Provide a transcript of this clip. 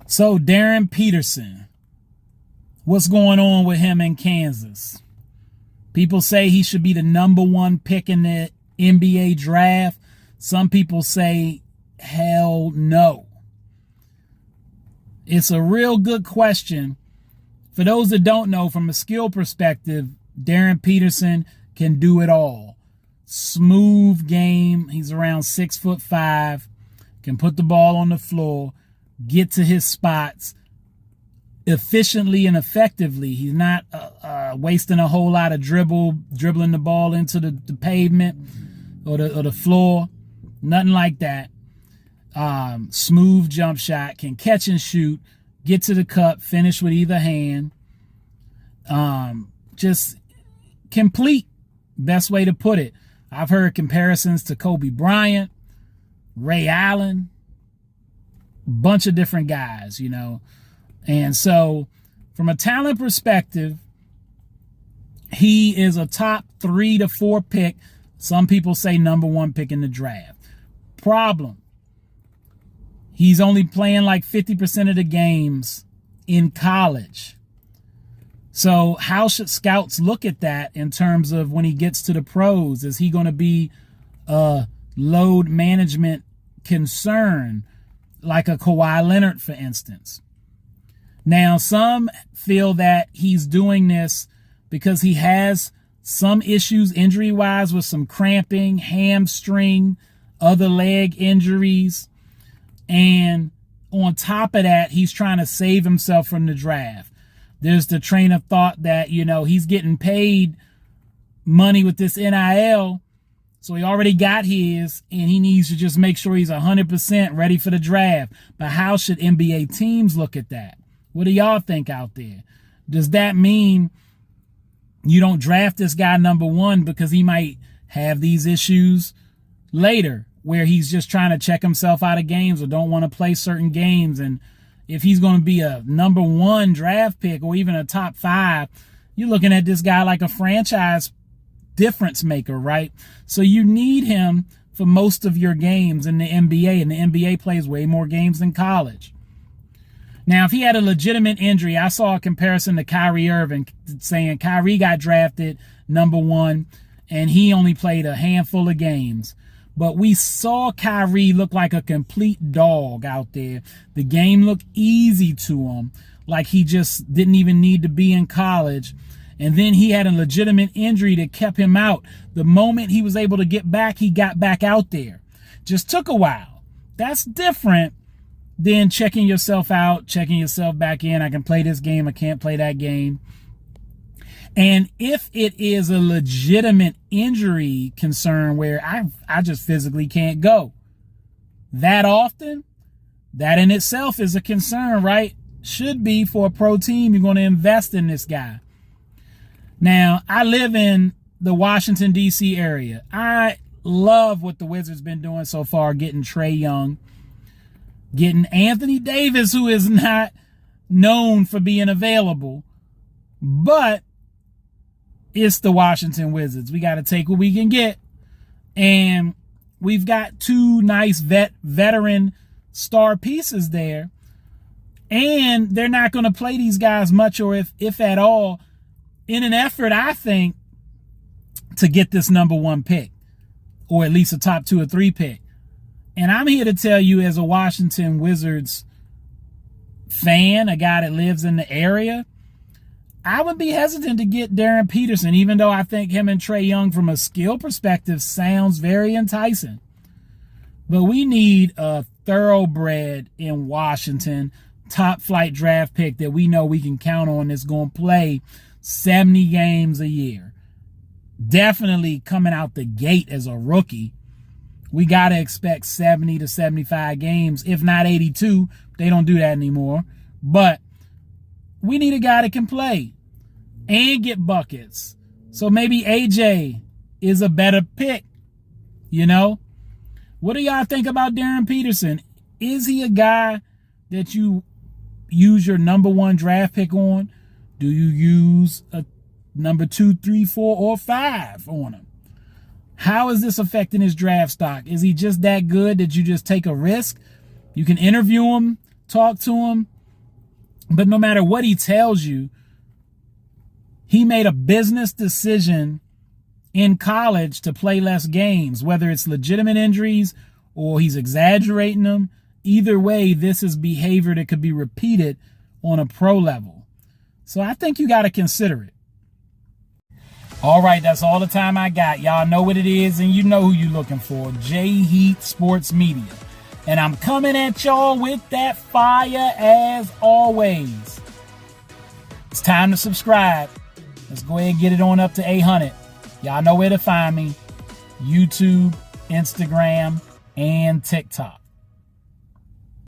So Darryn Peterson, what's going on with him in Kansas? People say he should be the number one pick in the NBA draft. Some people say, hell no. It's a real good question. For those that don't know, from a skill perspective, Darryn Peterson can do it all. Smooth game. He's around 6'5", can put the ball on the floor, get to his spots efficiently and effectively. He's not wasting a whole lot of dribbling the ball into the pavement or the floor. Nothing like that. Smooth jump shot, can catch and shoot, get to the cup, finish with either hand. Just complete, best way to put it. I've heard comparisons to Kobe Bryant, Ray Allen, bunch of different guys, you know. And so from a talent perspective, he is a top 3 to 4 pick. Some people say number 1 pick in the draft. Problem: he's only playing like 50% of the games in college. So how should scouts look at that in terms of when he gets to the pros? Is he going to be a load management concern like a Kawhi Leonard, for instance? Now, some feel that he's doing this because he has some issues injury-wise with some cramping, hamstring, other leg injuries. And on top of that, he's trying to save himself from the draft. There's the train of thought that, you know, he's getting paid money with this NIL, so he already got his, and he needs to just make sure he's 100% ready for the draft. But how should NBA teams look at that? What do y'all think out there? Does that mean you don't draft this guy number 1 because he might have these issues later where he's just trying to check himself out of games or don't want to play certain games? And if he's going to be a number 1 draft pick or even a top 5, you're looking at this guy like a franchise difference maker, right? So you need him for most of your games in the NBA, and the NBA plays way more games than college. Now, if he had a legitimate injury, I saw a comparison to Kyrie Irving saying Kyrie got drafted number 1 and he only played a handful of games. But we saw Kyrie look like a complete dog out there. The game looked easy to him, like he just didn't even need to be in college. And then he had a legitimate injury that kept him out. The moment he was able to get back, he got back out there. Just took a while. That's different than checking yourself out, checking yourself back in. I can play this game, I can't play that game. And if it is a legitimate injury concern where I just physically can't go that often, that in itself is a concern, right? Should be for a pro team. You're going to invest in this guy. Now, I live in the Washington, D.C. area. I love what the Wizards been doing so far, getting Trae Young, getting Anthony Davis, who is not known for being available, but it's the Washington Wizards. We got to take what we can get. And we've got 2 nice veteran star pieces there. And they're not going to play these guys much, or if at all, in an effort, I think, to get this number 1 pick, or at least a top 2 or 3 pick. And I'm here to tell you, as a Washington Wizards fan, a guy that lives in the area, I would be hesitant to get Darryn Peterson, even though I think him and Trae Young from a skill perspective sounds very enticing. But we need a thoroughbred in Washington, top flight draft pick that we know we can count on that's going to play 70 games a year. Definitely coming out the gate as a rookie. We got to expect 70 to 75 games, if not 82. They don't do that anymore. But we need a guy that can play and get buckets. So maybe AJ is a better pick, you know? What do y'all think about Darryn Peterson? Is he a guy that you use your number 1 draft pick on? Do you use a number 2, 3, 4, or 5 on him? How is this affecting his draft stock? Is he just that good that you just take a risk? You can interview him, talk to him, But no matter what he tells you, he made a business decision in college to play less games, whether it's legitimate injuries or he's exaggerating them. Either way, this is behavior that could be repeated on a pro level. So I think you got to consider it. All right, that's all the time I got. Y'all know what it is, and you know who you're looking for. J Heat Sports Media. And I'm coming at y'all with that fire as always. It's time to subscribe. Let's go ahead and get it on up to 800. Y'all know where to find me. YouTube, Instagram, and TikTok.